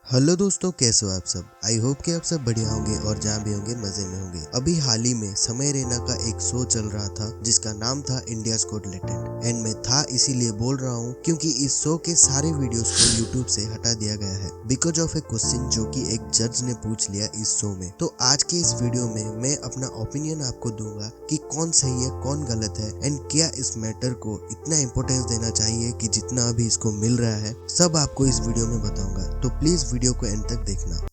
Hello दोस्तों, कैसे हो आप सब। आई होप कि आप सब बढ़िया होंगे और जहाँ भी होंगे मजे में होंगे। अभी हाल ही में समय रैना का एक शो चल रहा था जिसका नाम था इंडियाज गॉट टैलेंट। एंड मैं था इसीलिए बोल रहा हूँ क्योंकि इस शो के सारे वीडियोस को यूट्यूब से हटा दिया गया है बिकॉज ऑफ ए क्वेश्चन जो कि एक जज ने पूछ लिया इस शो में। तो आज के इस वीडियो में मैं अपना ओपिनियन आपको दूंगा कि कौन सही है कौन गलत है एंड क्या इस मैटर को इतना इम्पोर्टेंस देना चाहिए कि जितना अभी इसको मिल रहा है, सब आपको इस वीडियो में बताऊंगा। तो प्लीज वीडियो को एंड तक देखना।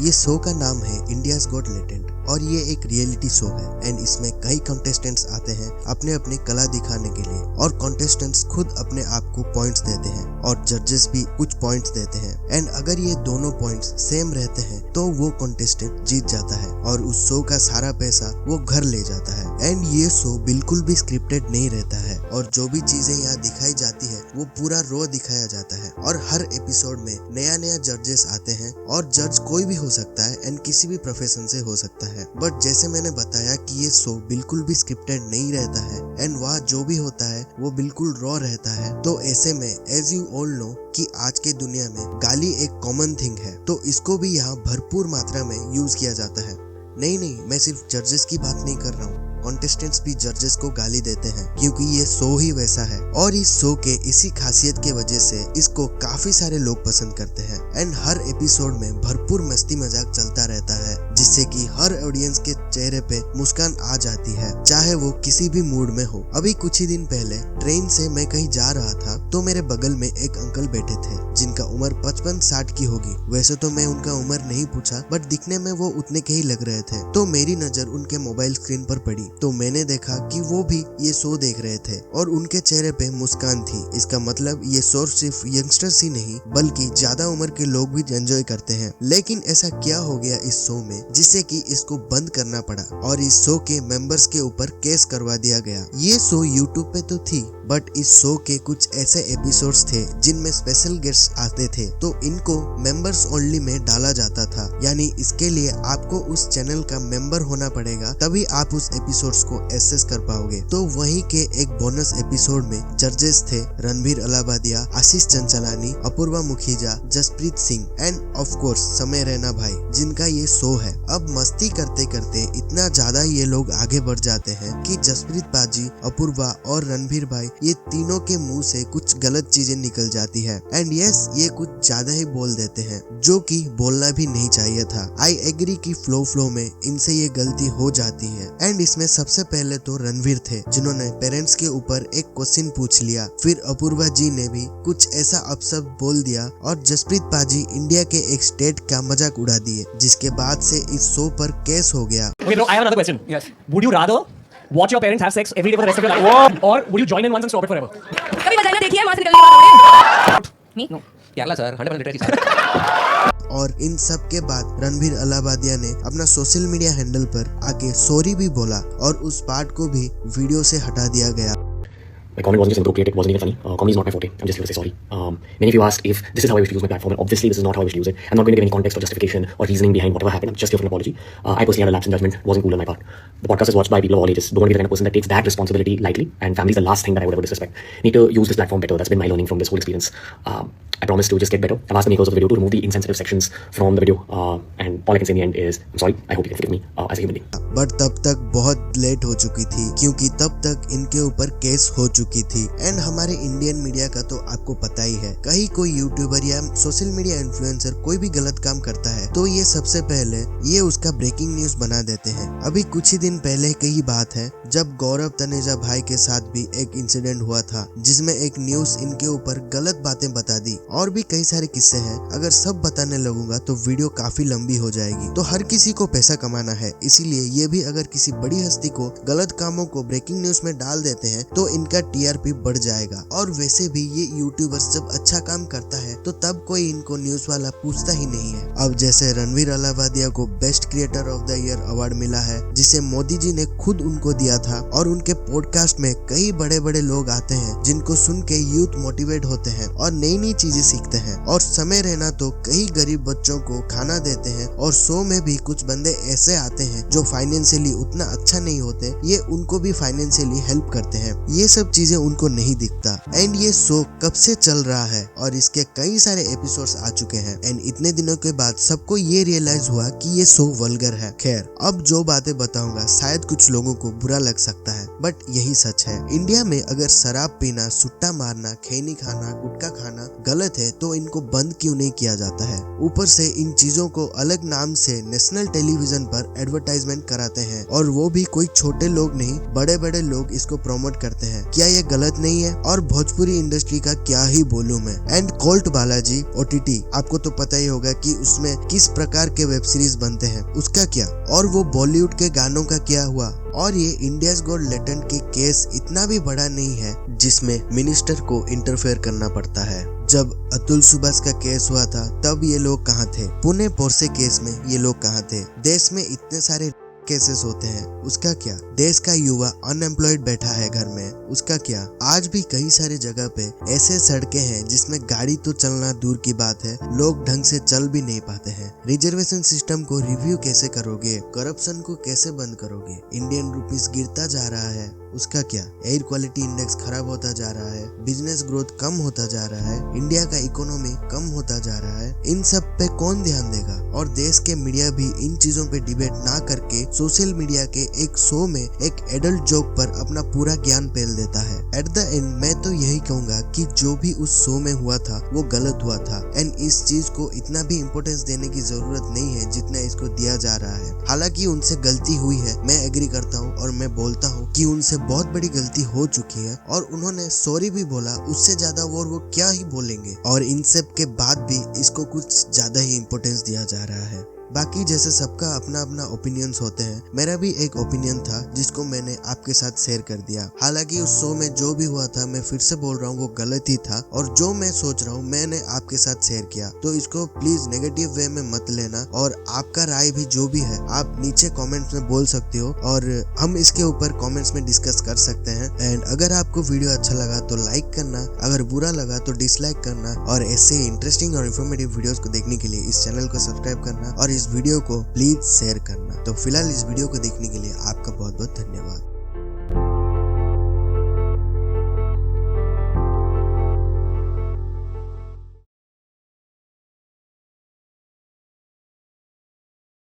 ये शो का नाम है इंडियाज गॉट टैलेंट और ये एक रियलिटी शो है एंड इसमें कई कंटेस्टेंट्स आते हैं अपने अपने कला दिखाने के लिए और कंटेस्टेंट्स खुद अपने आप को पॉइंट्स देते हैं और जजेस भी कुछ पॉइंट्स देते हैं एंड अगर ये दोनों पॉइंट्स सेम रहते हैं तो वो कंटेस्टेंट जीत जाता है और उस शो का सारा पैसा वो घर ले जाता है। एंड ये शो बिल्कुल भी स्क्रिप्टेड नहीं रहता है और जो भी चीजें यहाँ दिखाई जाती है वो पूरा रो दिखाया जाता है और हर एपिसोड में नया नया जजेस आते हैं और जज कोई भी हो सकता है एंड किसी भी प्रोफेशन से हो सकता है। बट जैसे मैंने बताया कि ये शो बिल्कुल भी स्क्रिप्टेड नहीं रहता है एंड वहाँ जो भी होता है वो बिल्कुल रॉ रहता है। तो ऐसे में एज यू ऑल नो कि आज के दुनिया में गाली एक कॉमन थिंग है, तो इसको भी यहाँ भरपूर मात्रा में यूज किया जाता है। नहीं, मैं सिर्फ जजेस की बात नहीं कर रहा हूँ, कॉन्टेस्टेंट्स भी जजेस को गाली देते हैं क्योंकि ये शो ही वैसा है और इस शो के इसी खासियत के वजह से इसको काफी सारे लोग पसंद करते हैं एंड हर एपिसोड में भरपूर मस्ती मजाक चलता रहता है जिससे कि हर ऑडियंस के चेहरे पे मुस्कान आ जाती है चाहे वो किसी भी मूड में हो। अभी कुछ ही दिन पहले ट्रेन से मैं कहीं जा रहा था तो मेरे बगल में एक अंकल बैठे थे जिनका उम्र 55-60 की होगी। वैसे तो मैं उनका उम्र नहीं पूछा बट दिखने में वो उतने के ही लग रहे थे। तो मेरी नजर उनके मोबाइल स्क्रीन पर पड़ी तो मैंने देखा कि वो भी ये शो देख रहे थे और उनके चेहरे पे मुस्कान थी। इसका मतलब ये शो सिर्फ यंगस्टर्स ही नहीं बल्कि ज्यादा उम्र के लोग भी एंजॉय करते हैं। लेकिन ऐसा क्या हो गया इस शो में जिससे कि इसको बंद करना पड़ा और इस शो के मेंबर्स के ऊपर केस करवा दिया गया। ये शो यूट्यूब पे तो थी बट इस शो के कुछ ऐसे एपिसोड्स थे जिनमें स्पेशल गेस्ट आते थे तो इनको मेंबर्स ओनली में डाला जाता था। यानी इसके लिए आपको उस चैनल का मेंबर होना पड़ेगा तभी आप उस एपिसोड्स को एक्सेस कर पाओगे। तो वही के एक बोनस एपिसोड में जजेस थे Ranveer Allahbadia, Ashish Chanchlani, Apoorva Mukhija, Jaspreet Singh and of course Samay Raina भाई जिनका ये शो है। अब मस्ती करते करते इतना ज्यादा ये लोग आगे बढ़ जाते हैं कि जसप्रीत पाजी, अपूर्वा और रणबीर भाई ये तीनों के मुंह से कुछ गलत चीजें निकल जाती है एंड यस ये कुछ ज्यादा ही बोल देते हैं जो कि बोलना भी नहीं चाहिए था। आई एग्री कि फ्लो में इनसे ये गलती हो जाती है एंड इसमें सबसे पहले तो रणवीर थे जिन्होंने पेरेंट्स के ऊपर एक क्वेश्चन पूछ लिया, फिर अपूर्वा जी ने भी कुछ ऐसा अपशब्द बोल दिया और जसप्रीत पाजी इंडिया के एक स्टेट का मजाक उड़ा दिए जिसके बाद से इस शो पर केस हो गया। Okay, bro, I have another question. Yes. Would you rather watch your parents have sex every day for the rest of your life, or would you join in once and stop it forever? कभी vagina देखी है वहां से निकलने के बाद me know Kerala sir, 100% literally sir. और इन सब के बाद रणबीर अलाहाबादिया ने अपना सोशल मीडिया हैंडल पर आके सॉरी भी बोला और उस पार्ट को भी वीडियो से हटा दिया गया। My comment wasn't just inappropriate, it wasn't even funny. Comedy is not my forte. I'm just here to say sorry. Many of you asked if this is how I wish to use my platform, and obviously this is not how I wish to use it. I'm not going to give any context or justification or reasoning behind whatever happened. I'm just here for an apology. I personally had a lapse in judgment. Wasn't cool on my part. The podcast is watched by people of all ages. Don't want to be the kind of person that takes that responsibility lightly. And family is the last thing that I would ever disrespect. Need to use this platform better. That's been my learning from this whole experience. I promise to just get better. I've asked the makers of the video to remove the insensitive sections from the video. And all I can say in the end is, I'm sorry. I hope you can forgive me as a human being. But तब तक बहुत late हो चुकी थी क्योंकि तब तक इनके ऊपर केस हो चुकी थी एंड हमारे इंडियन मीडिया का तो आपको पता ही है, कहीं कोई यूट्यूबर या सोशल मीडिया इन्फ्लुएंसर कोई भी गलत काम करता है तो ये सबसे पहले ये उसका ब्रेकिंग न्यूज बना देते हैं। अभी कुछ ही दिन पहले की ही बात है जब गौरव तनेजा भाई के साथ भी एक इंसिडेंट हुआ था जिसमें एक न्यूज इनके ऊपर गलत बातें बता दी। और भी कई सारे किस्से हैं, अगर सब बताने लगूंगा तो वीडियो काफी लंबी हो जाएगी। तो हर किसी को पैसा कमाना है, इसीलिए ये भी अगर किसी बड़ी हस्ती को गलत कामों को ब्रेकिंग न्यूज में डाल देते हैं तो इनका टीआरपी बढ़ जाएगा। और वैसे भी ये यूट्यूबर्स जब अच्छा काम करता है तो तब कोई इनको न्यूज वाला पूछता ही नहीं है। अब जैसे रणबीर अलाहाबादिया को best creator of the year award मिला है जिसे मोदी जी ने खुद उनको दिया था और उनके पॉडकास्ट में कई बड़े बड़े लोग आते हैं जिनको सुन के यूथ मोटिवेट होते हैं और नई नई चीजें टेक्नोलॉजी सीखते हैं और समय रहना तो कई गरीब बच्चों को खाना देते हैं। और शो में भी कुछ बंदे ऐसे आते हैं जो फाइनेंशियली उतना अच्छा नहीं होते, ये उनको भी फाइनेंशियली हेल्प करते हैं। ये सब चीजें उनको नहीं दिखता। एंड ये शो कब से चल रहा है और इसके कई सारे एपिसोड्स आ चुके हैं। एंड इतने दिनों के बाद सबको ये रियलाइज हुआ कि ये शो वल्गर है। खैर, अब जो बातें बताऊंगा शायद कुछ लोगों को बुरा लग सकता है, बट यही सच है। इंडिया में अगर शराब पीना, सुट्टा मारना, खैनी खाना, गुटखा खाना गलत है तो इनको बंद क्यों नहीं किया जाता है? ऊपर से इन चीजों को अलग नाम से नेशनल टेलीविजन पर एडवर्टाइजमेंट कराते हैं और वो भी कोई छोटे लोग नहीं, बड़े बड़े लोग इसको प्रमोट करते हैं। क्या ये गलत नहीं है? और भोजपुरी इंडस्ट्री का क्या ही बोलूं मैं। एंड कोल्ट बालाजी OTT, आपको तो पता ही होगा कि उसमें किस प्रकार के वेब सीरीज बनते हैं, उसका क्या? और वो बॉलीवुड के गानों का क्या हुआ? और ये इंडियाज गॉट लेटेंट के केस इतना भी बड़ा नहीं है जिसमें मिनिस्टर को इंटरफेयर करना पड़ता है। जब अतुल सुभाष का केस हुआ था तब ये लोग कहाँ थे? पुणे पोर्से केस में ये लोग कहाँ थे? देश में इतने सारे केसेस होते हैं, उसका क्या? देश का युवा अनएम्प्लॉयड बैठा है घर में, उसका क्या? आज भी कई सारे जगह पे ऐसे सड़कें हैं जिसमें गाड़ी तो चलना दूर की बात है, लोग ढंग से चल भी नहीं पाते हैं। रिजर्वेशन सिस्टम को रिव्यू कैसे करोगे? करप्शन को कैसे बंद करोगे? इंडियन रुपीस गिरता जा रहा है, उसका क्या? एयर क्वालिटी इंडेक्स खराब होता जा रहा है, बिजनेस ग्रोथ कम होता जा रहा है, इंडिया का इकोनॉमी कम होता जा रहा है। इन सब पे कौन ध्यान देगा? और देश के मीडिया भी इन चीजों पे डिबेट ना करके सोशल मीडिया के एक शो में एक एडल्ट जोक पर अपना पूरा ज्ञान पेल देता है। एट द एंड मैं तो यही कहूंगा कि जो भी उस शो में हुआ था वो गलत हुआ था। एंड इस चीज को इतना भी इम्पोर्टेंस देने की जरूरत नहीं है जितना इसको दिया जा रहा है। हालांकि उनसे गलती हुई है, मैं एग्री करता हूँ और मैं बोलता हूँ कि उनसे बहुत बड़ी गलती हो चुकी है और उन्होंने सॉरी भी बोला। उससे ज्यादा वो क्या ही बोलेंगे? और इन सब के बाद भी इसको कुछ ज्यादा ही इम्पोर्टेंस दिया जा रहा है। बाकी जैसे सबका अपना अपना ओपिनियंस होते हैं, मेरा भी एक ओपिनियन था जिसको मैंने आपके साथ शेयर कर दिया। हालांकि उस शो में जो भी हुआ था, मैं फिर से बोल रहा हूँ, वो गलत ही था और जो मैं सोच रहा हूँ मैंने आपके साथ शेयर किया। तो इसको प्लीज नेगेटिव वे में मत लेना और आपका राय भी जो भी है आप नीचे कमेंट्स में बोल सकते हो और हम इसके ऊपर कमेंट्स में डिस्कस कर सकते हैं। एंड अगर आपको वीडियो अच्छा लगा तो लाइक करना, अगर बुरा लगा तो डिसलाइक करना और ऐसे इंटरेस्टिंग और इन्फॉर्मेटिव वीडियोस को देखने के लिए इस चैनल को सब्सक्राइब करना और इस वीडियो को प्लीज शेयर करना। तो फिलहाल इस वीडियो को देखने के लिए आपका बहुत बहुत धन्यवाद।